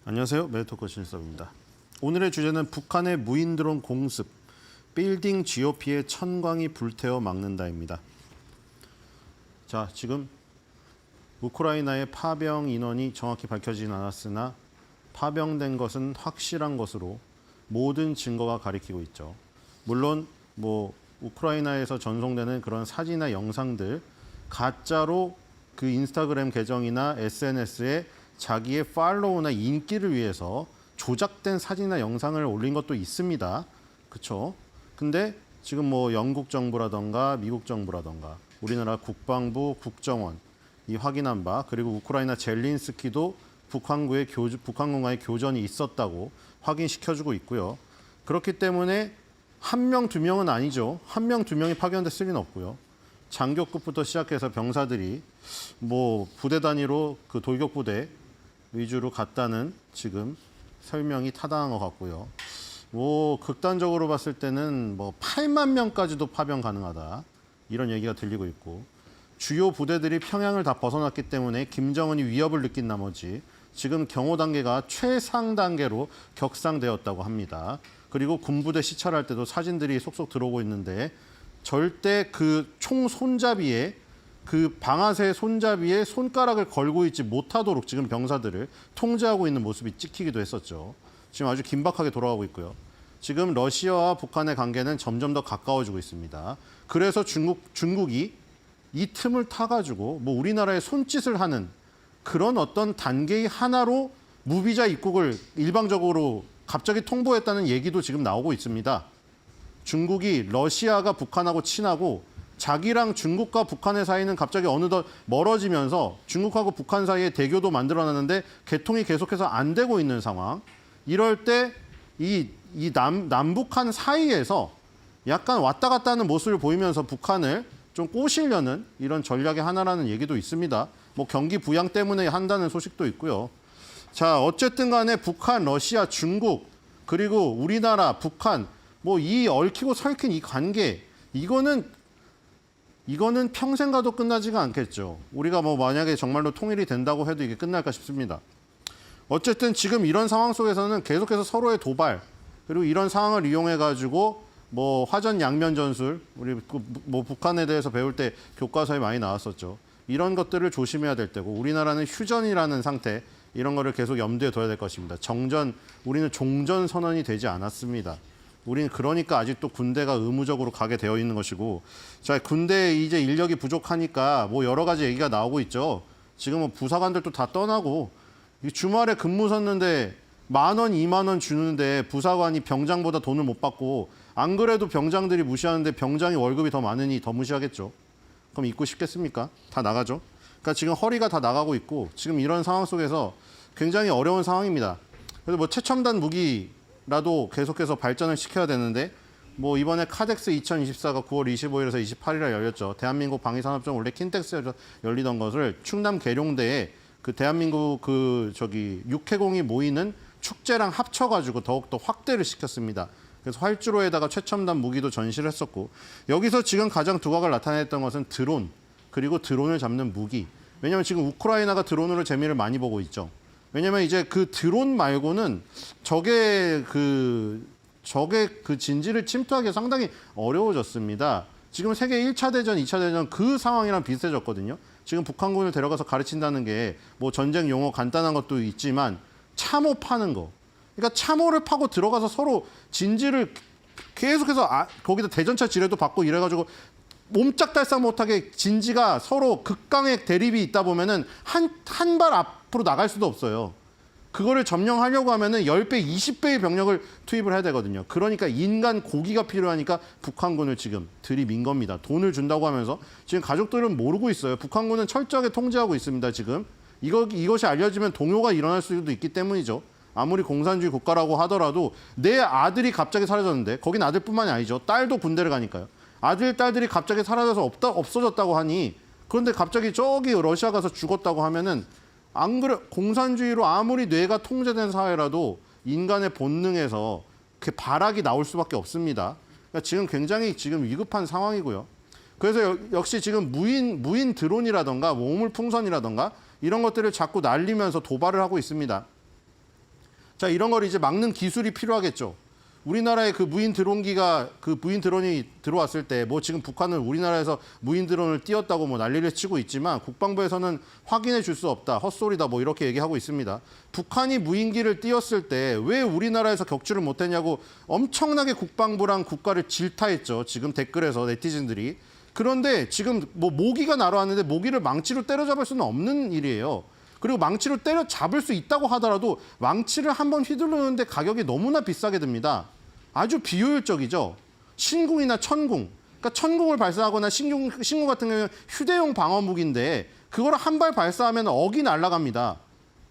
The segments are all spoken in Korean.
안녕하세요. 메디토커 신섭입니다. 오늘의 주제는 북한의 무인 드론 공습, 빌딩 GOP의 천광이 불태워 막는다입니다. 자, 지금 우크라이나의 파병 인원이 정확히 밝혀지진 않았으나 파병된 것은 확실한 것으로 모든 증거가 가리키고 있죠. 물론 우크라이나에서 전송되는 그런 사진이나 영상들 가짜로 그 인스타그램 계정이나 SNS에 자기의 팔로우나 인기를 위해서 조작된 사진이나 영상을 올린 것도 있습니다. 그렇죠? 근데 지금 영국 정부라던가 미국 정부라던가 우리나라 국방부, 국정원 이 확인한 바, 그리고 우크라이나 젤린스키도 북한군과의 교전이 있었다고 확인시켜주고 있고요. 그렇기 때문에 한 명, 두 명은 아니죠. 한 명, 두 명이 파견됐을 리는 없고요. 장교급부터 시작해서 병사들이 부대 단위로 그 돌격부대 위주로 갔다는 지금 설명이 타당한 것 같고요. 극단적으로 봤을 때는 8만 명까지도 파병 가능하다. 이런 얘기가 들리고 있고, 주요 부대들이 평양을 다 벗어났기 때문에 김정은이 위협을 느낀 나머지 지금 경호 단계가 최상 단계로 격상되었다고 합니다. 그리고 군부대 시찰할 때도 사진들이 속속 들어오고 있는데 절대 그 총 손잡이에 그 방아쇠 손잡이에 손가락을 걸고 있지 못하도록 지금 병사들을 통제하고 있는 모습이 찍히기도 했었죠. 지금 아주 긴박하게 돌아가고 있고요. 지금 러시아와 북한의 관계는 점점 더 가까워지고 있습니다. 그래서 중국이 이 틈을 타가지고 우리나라에 손짓을 하는 그런 어떤 단계의 하나로 무비자 입국을 일방적으로 갑자기 통보했다는 얘기도 지금 나오고 있습니다. 중국이 러시아가 북한하고 친하고 자기랑 중국과 북한의 사이는 갑자기 어느덧 멀어지면서 중국하고 북한 사이에 대교도 만들어놨는데 개통이 계속해서 안 되고 있는 상황. 이럴 때 이 남북한 사이에서 약간 왔다 갔다 하는 모습을 보이면서 북한을 좀 꼬시려는 이런 전략의 하나라는 얘기도 있습니다. 경기 부양 때문에 한다는 소식도 있고요. 자, 어쨌든 간에 북한, 러시아, 중국, 그리고 우리나라, 북한, 이 얽히고 설킨 이 관계, 이거는 평생 가도 끝나지가 않겠죠. 우리가 만약에 정말로 통일이 된다고 해도 이게 끝날까 싶습니다. 어쨌든 지금 이런 상황 속에서는 계속해서 서로의 도발, 그리고 이런 상황을 이용해가지고 화전 양면 전술, 우리 북한에 대해서 배울 때 교과서에 많이 나왔었죠. 이런 것들을 조심해야 될 때고, 우리나라는 휴전이라는 상태, 이런 거를 계속 염두에 둬야 될 것입니다. 우리는 종전 선언이 되지 않았습니다. 우리는 그러니까 아직도 군대가 의무적으로 가게 되어 있는 것이고, 자, 군대 이제 인력이 부족하니까 여러 가지 얘기가 나오고 있죠. 지금 부사관들도 다 떠나고, 주말에 근무 섰는데 10,000원, 20,000원 주는데 부사관이 병장보다 돈을 못 받고, 안 그래도 병장들이 무시하는데 병장이 월급이 더 많으니 더 무시하겠죠. 그럼 있고 싶겠습니까? 다 나가죠. 그러니까 지금 허리가 다 나가고 있고, 지금 이런 상황 속에서 굉장히 어려운 상황입니다. 그래서 최첨단 무기라도 계속해서 발전을 시켜야 되는데, 이번에 카덱스 2024가 9월 25일에서 28일에 열렸죠. 대한민국 방위산업청 원래 킨텍스에서 열리던 것을 충남 계룡대에 그 대한민국 육해공이 모이는 축제랑 합쳐가지고 더욱더 확대를 시켰습니다. 그래서 활주로에다가 최첨단 무기도 전시를 했었고, 여기서 지금 가장 두각을 나타냈던 것은 드론, 그리고 드론을 잡는 무기. 왜냐하면 지금 우크라이나가 드론으로 재미를 많이 보고 있죠. 왜냐하면 이제 그 드론 말고는 적의 그 진지를 침투하기 상당히 어려워졌습니다. 지금 세계 1차 대전, 2차 대전 그 상황이랑 비슷해졌거든요. 지금 북한군을 데려가서 가르친다는 게 전쟁 용어 간단한 것도 있지만 참호 파는 거. 그러니까 참호를 파고 들어가서 서로 진지를 계속해서 거기다 대전차 지뢰도 받고 이래가지고 몸짝달싹 못하게 진지가 서로 극강의 대립이 있다 보면은 한 발 앞으로 나갈 수도 없어요. 그거를 점령하려고 하면은 10배, 20배의 병력을 투입을 해야 되거든요. 그러니까 인간 고기가 필요하니까 북한군을 지금 들이민 겁니다. 돈을 준다고 하면서 지금 가족들은 모르고 있어요. 북한군은 철저하게 통제하고 있습니다. 지금 이것이 알려지면 동요가 일어날 수도 있기 때문이죠. 아무리 공산주의 국가라고 하더라도 내 아들이 갑자기 사라졌는데, 거긴 아들뿐만이 아니죠. 딸도 군대를 가니까요. 아들, 딸들이 갑자기 사라져서 없어졌다고 하니, 그런데 갑자기 저기 러시아 가서 죽었다고 하면은, 안 그래, 공산주의로 아무리 뇌가 통제된 사회라도 인간의 본능에서 그 발악이 나올 수밖에 없습니다. 그러니까 지금 굉장히 위급한 상황이고요. 그래서 역시 지금 무인 드론이라던가 우물풍선이라던가 이런 것들을 자꾸 날리면서 도발을 하고 있습니다. 자, 이런 걸 이제 막는 기술이 필요하겠죠. 우리나라에 그 무인 드론이 들어왔을 때 뭐 지금 북한은 우리나라에서 무인 드론을 띄웠다고 뭐 난리를 치고 있지만 국방부에서는 확인해 줄 수 없다, 헛소리다 뭐 이렇게 얘기하고 있습니다. 북한이 무인기를 띄웠을 때 왜 우리나라에서 격추를 못했냐고 엄청나게 국방부랑 국가를 질타했죠. 지금 댓글에서 네티즌들이. 그런데 지금 뭐 모기가 날아왔는데 모기를 망치로 때려잡을 수는 없는 일이에요. 그리고 망치로 때려잡을 수 있다고 하더라도 망치를 한번 휘두르는데 가격이 너무나 비싸게 듭니다. 아주 비효율적이죠. 신궁이나 천궁. 그러니까 천궁을 발사하거나 신궁 같은 경우는 휴대용 방어 무기인데 그걸 한 발 발사하면 억이 날아갑니다.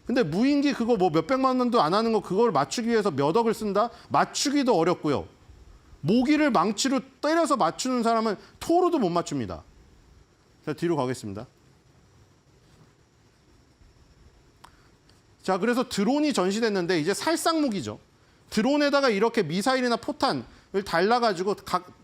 근데 무인기 그거 뭐 몇백만 원도 안 하는 거 그걸 맞추기 위해서 몇 억을 쓴다? 맞추기도 어렵고요. 모기를 망치로 때려서 맞추는 사람은 토로도 못 맞춥니다. 자, 뒤로 가겠습니다. 자, 그래서 드론이 전시됐는데 이제 살상 무기죠. 드론에다가 이렇게 미사일이나 포탄을 달라가지고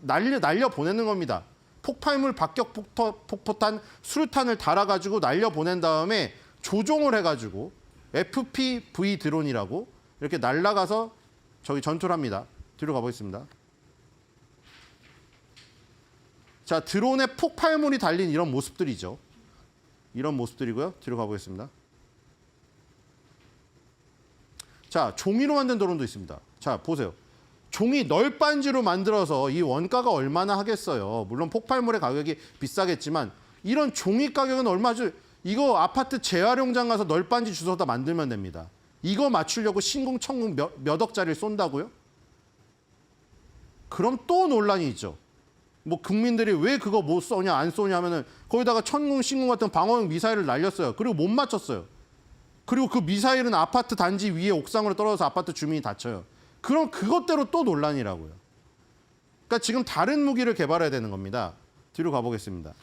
날려 보내는 겁니다. 폭발물 박격 폭포탄, 수류탄을 달아가지고 날려 보낸 다음에 조종을 해가지고 FPV 드론이라고 이렇게 날아가서 저기 전투를 합니다. 뒤로 가보겠습니다. 자, 드론에 폭발물이 달린 이런 모습들이죠. 이런 모습들이고요. 뒤로 가보겠습니다. 자, 종이로 만든 드론도 있습니다. 자, 보세요. 종이 널빤지로 만들어서 이 원가가 얼마나 하겠어요. 물론 폭발물의 가격이 비싸겠지만 이런 종이 가격은 얼마죠? 이거 아파트 재활용장 가서 널빤지 주워다 만들면 됩니다. 이거 맞추려고 신궁, 천궁 몇 억짜리를 쏜다고요? 그럼 또 논란이 있죠. 뭐 국민들이 왜 그거 못 쏘냐 안 쏘냐 하면은 거기다가 천궁, 신궁 같은 방어용 미사일을 날렸어요. 그리고 못 맞췄어요. 그리고 그 미사일은 아파트 단지 위에 옥상으로 떨어져서 아파트 주민이 다쳐요. 그럼 그것대로 또 논란이라고요. 그러니까 지금 다른 무기를 개발해야 되는 겁니다. 뒤로 가보겠습니다.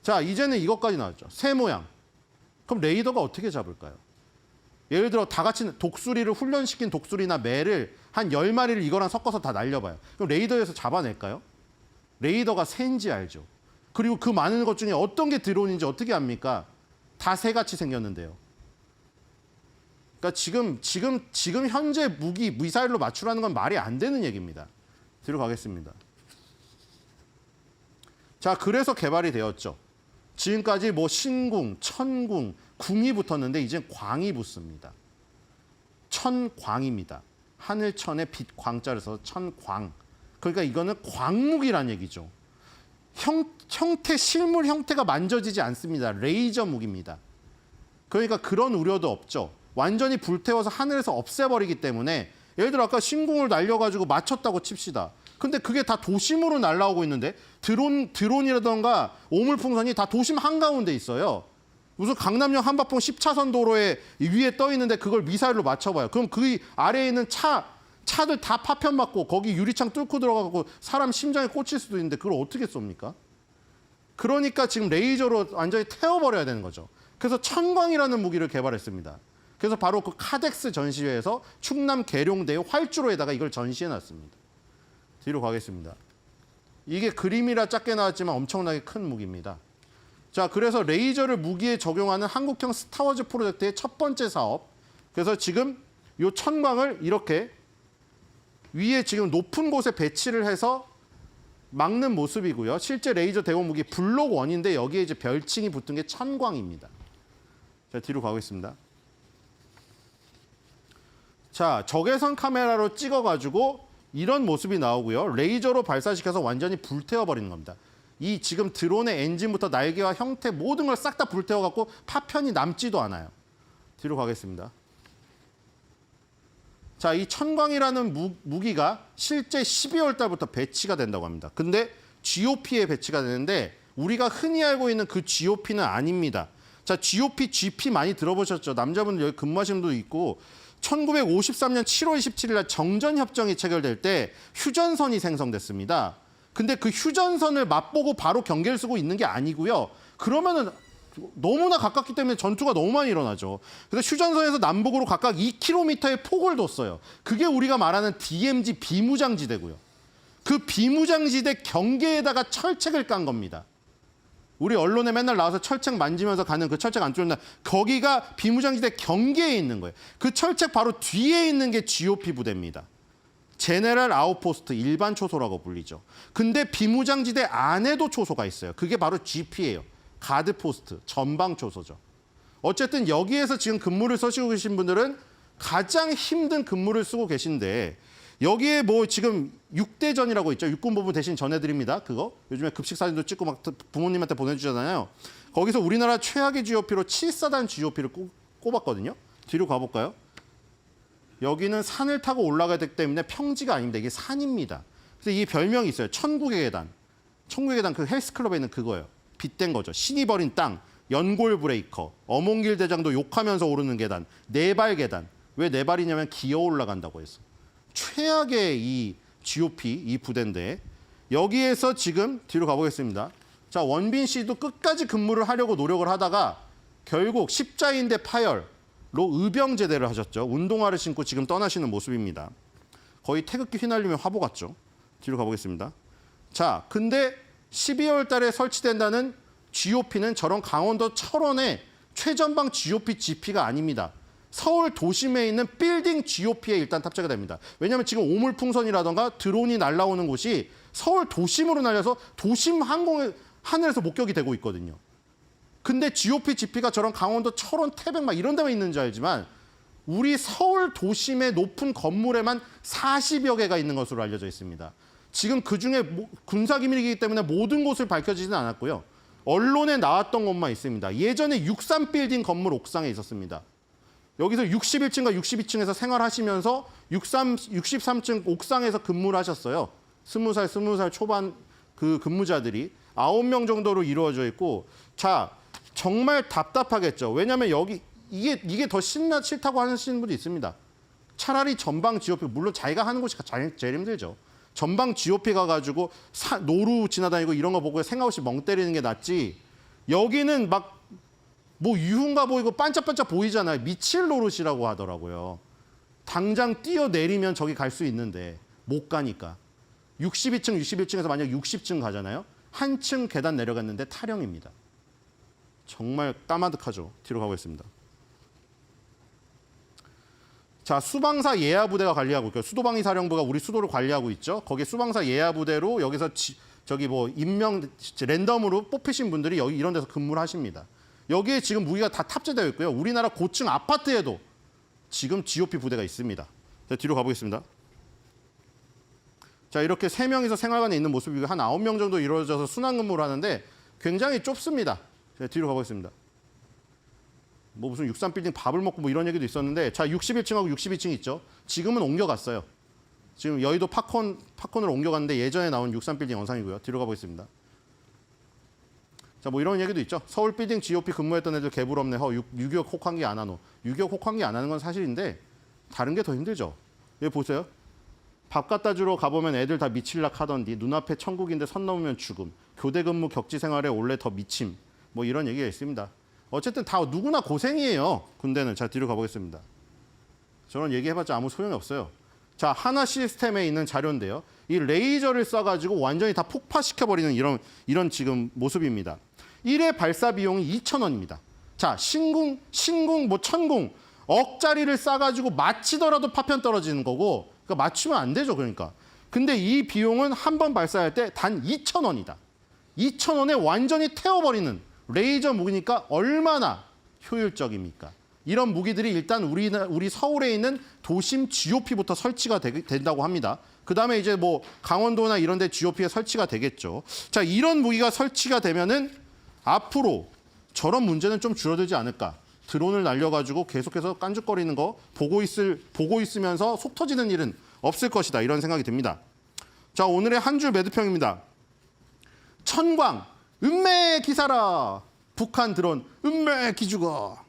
자, 이제는 이것까지 나왔죠. 새 모양. 그럼 레이더가 어떻게 잡을까요? 예를 들어 다 같이 독수리를 훈련시킨 독수리나 매를 한 10마리를 이거랑 섞어서 다 날려봐요. 그럼 레이더에서 잡아낼까요? 레이더가 새인지 알죠. 그리고 그 많은 것 중에 어떤 게 드론인지 어떻게 압니까? 다 새같이 생겼는데요. 그러니까 지금 현재 무기, 미사일로 맞추라는 건 말이 안 되는 얘기입니다. 뒤로 가겠습니다. 자, 그래서 개발이 되었죠. 지금까지 뭐 신궁, 천궁, 궁이 붙었는데 이제 광이 붙습니다. 천광입니다. 하늘천에 빛 광자를 써서 천광. 그러니까 이거는 광무기란 얘기죠. 형태, 실물 형태가 만져지지 않습니다. 레이저 무기입니다. 그러니까 그런 우려도 없죠. 완전히 불태워서 하늘에서 없애버리기 때문에 예를 들어 아까 신궁을 날려가지고 맞췄다고 칩시다. 근데 그게 다 도심으로 날아오고 있는데 드론이라던가 오물풍선이 다 도심 한가운데 있어요. 무슨 강남역 한바풍 10차선 도로에 위에 떠 있는데 그걸 미사일로 맞춰봐요. 그럼 그 아래에 있는 차들 다 파편 맞고 거기 유리창 뚫고 들어가고 사람 심장에 꽂힐 수도 있는데 그걸 어떻게 쏩니까? 그러니까 지금 레이저로 완전히 태워버려야 되는 거죠. 그래서 천광이라는 무기를 개발했습니다. 그래서 바로 그 카덱스 전시회에서 충남 계룡대의 활주로에다가 이걸 전시해놨습니다. 뒤로 가겠습니다. 이게 그림이라 작게 나왔지만 엄청나게 큰 무기입니다. 자, 그래서 레이저를 무기에 적용하는 한국형 스타워즈 프로젝트의 첫 번째 사업. 그래서 지금 이 천광을 이렇게 위에 지금 높은 곳에 배치를 해서 막는 모습이고요. 실제 레이저 대공 무기 블록 1인데 여기에 이제 별칭이 붙은 게 천광입니다. 자, 뒤로 가겠습니다. 자, 적외선 카메라로 찍어가지고 이런 모습이 나오고요. 레이저로 발사시켜서 완전히 불태워버리는 겁니다. 이 지금 드론의 엔진부터 날개와 형태 모든 걸 싹 다 불태워갖고 파편이 남지도 않아요. 뒤로 가겠습니다. 자, 이 천광이라는 무기가 실제 12월 달부터 배치가 된다고 합니다. 근데 GOP에 배치가 되는데 우리가 흔히 알고 있는 그 GOP는 아닙니다. 자, GOP, GP 많이 들어보셨죠? 남자분들 여기 근무하시는 분도 있고 1953년 7월 27일 날 정전협정이 체결될 때 휴전선이 생성됐습니다. 근데 그 휴전선을 맛보고 바로 경계를 쓰고 있는 게 아니고요. 그러면은 너무나 가깝기 때문에 전투가 너무 많이 일어나죠. 그래서 휴전선에서 남북으로 각각 2km의 폭을 뒀어요. 그게 우리가 말하는 DMZ 비무장지대고요. 그 비무장지대 경계에다가 철책을 깐 겁니다. 우리 언론에 맨날 나와서 철책 만지면서 가는 그 철책 안 뚫는다. 거기가 비무장지대 경계에 있는 거예요. 그 철책 바로 뒤에 있는 게 GOP 부대입니다. 제네럴 아웃포스트, 일반 초소라고 불리죠. 근데 비무장지대 안에도 초소가 있어요. 그게 바로 GP예요. 가드포스트, 전방 초소죠. 어쨌든 여기에서 지금 근무를 쓰시고 계신 분들은 가장 힘든 근무를 쓰고 계신데 여기에 뭐 지금 6대전이라고 있죠. 육군본부 대신 전해드립니다. 그거 요즘에 급식 사진도 찍고 막 부모님한테 보내주잖아요. 거기서 우리나라 최악의 GOP로 7사단 GOP를 꼽았거든요. 뒤로 가볼까요? 여기는 산을 타고 올라가야 되기 때문에 평지가 아닙니다. 이게 산입니다. 그래서 이 별명이 있어요. 천국의 계단. 천국의 계단 그 헬스클럽에 있는 그거예요. 빗댄 거죠. 신이 버린 땅, 연골 브레이커, 어몽길 대장도 욕하면서 오르는 계단, 네발 계단. 왜 네 발이냐면 기어 올라간다고 해서. 최악의 이 GOP, 이 부대인데 여기에서 지금 뒤로 가보겠습니다. 자, 원빈 씨도 끝까지 근무를 하려고 노력을 하다가 결국 십자인대 파열로 의병제대를 하셨죠. 운동화를 신고 지금 떠나시는 모습입니다. 거의 태극기 휘날리며 화보 같죠. 뒤로 가보겠습니다. 자, 근데 12월 달에 설치된다는 GOP는 저런 강원도 철원의 최전방 GOP GP가 아닙니다. 서울 도심에 있는 빌딩 GOP에 일단 탑재가 됩니다. 왜냐하면 지금 오물풍선이라던가 드론이 날아오는 곳이 서울 도심으로 날려서 도심 하늘에서 목격이 되고 있거든요. 근데 GOP GP가 저런 강원도 철원 태백 막 이런 데만 있는 줄 알지만 우리 서울 도심의 높은 건물에만 40여 개가 있는 것으로 알려져 있습니다. 지금 그중에 군사기밀이기 때문에 모든 곳을 밝혀지지는 않았고요. 언론에 나왔던 것만 있습니다. 예전에 63빌딩 건물 옥상에 있었습니다. 여기서 61층과 62층에서 생활하시면서 63층 옥상에서 근무를 하셨어요. 20살 초반 그 근무자들이 9명 정도로 이루어져 있고, 자, 정말 답답하겠죠. 왜냐하면 여기 이게 더 싫다고 하시는 분도 있습니다. 차라리 전방 GOP, 물론 자기가 하는 곳이 제일 힘들죠. 전방 GOP 가가지고 노루 지나다니고 이런 거 보고 생각 없이 멍 때리는 게 낫지. 여기는 막 뭐 유흥가 보이고 반짝반짝 보이잖아요. 미칠 노릇이라고 하더라고요. 당장 뛰어내리면 저기 갈 수 있는데 못 가니까. 62층, 61층에서 만약 60층 가잖아요. 한 층 계단 내려갔는데 타령입니다. 정말 까마득하죠. 뒤로 가보겠습니다. 자, 수방사 예하부대가 관리하고 있고요. 수도방위 사령부가 우리 수도를 관리하고 있죠. 거기에 수방사 예하부대로 여기서 저기 뭐 임명 랜덤으로 뽑히신 분들이 여기 이런 데서 근무를 하십니다. 여기에 지금 무기가 다 탑재되어 있고요. 우리나라 고층 아파트에도 지금 GOP 부대가 있습니다. 자, 뒤로 가보겠습니다. 자, 이렇게 3명이서 생활관에 있는 모습이 한 9명 정도 이루어져서 순환 근무를 하는데 굉장히 좁습니다. 자, 뒤로 가보겠습니다. 뭐 무슨 63빌딩 밥을 먹고 뭐 이런 얘기도 있었는데, 자, 61층하고 62층 있죠. 지금은 옮겨갔어요. 지금 여의도 팝콘으로 옮겨갔는데 예전에 나온 63빌딩 영상이고요. 뒤로 가보겠습니다. 자, 뭐 이런 얘기도 있죠. 서울 빌딩 GOP 근무했던 애들 개부럽네. 6.25 혹한기 안 하노. 6.25 혹한기 안 하는 건 사실인데 다른 게 더 힘들죠. 여기 보세요. 밥 갖다 주러 가보면 애들 다 미칠락 하던디. 눈앞에 천국인데 선 넘으면 죽음. 교대 근무 격지 생활에 올해 더 미침. 뭐 이런 얘기가 있습니다. 어쨌든 다 누구나 고생이에요. 군대는. 자, 뒤로 가보겠습니다. 저런 얘기해봤자 아무 소용이 없어요. 자, 하나 시스템에 있는 자료인데요. 이 레이저를 쏴가지고 완전히 다 폭파시켜버리는 이런 지금 모습입니다. 1회 발사 비용이 2,000원입니다. 자, 신궁, 뭐 천궁, 억짜리를 쏴가지고 맞히더라도 파편 떨어지는 거고, 그러니까 맞추면 안 되죠, 그러니까. 근데 이 비용은 한 번 발사할 때 단 2,000원이다. 2,000원에 완전히 태워버리는 레이저 무기니까 얼마나 효율적입니까? 이런 무기들이 일단 우리 서울에 있는 도심 GOP부터 설치가 된다고 합니다. 그다음에 이제 뭐 강원도나 이런 데 GOP에 설치가 되겠죠. 자, 이런 무기가 설치가 되면은 앞으로 저런 문제는 좀 줄어들지 않을까. 드론을 날려가지고 계속해서 깐죽거리는 거 보고 있으면서 속 터지는 일은 없을 것이다. 이런 생각이 듭니다. 자, 오늘의 한 줄 매드평입니다. 천광, 은매 기사라. 북한 드론, 은매 기죽어.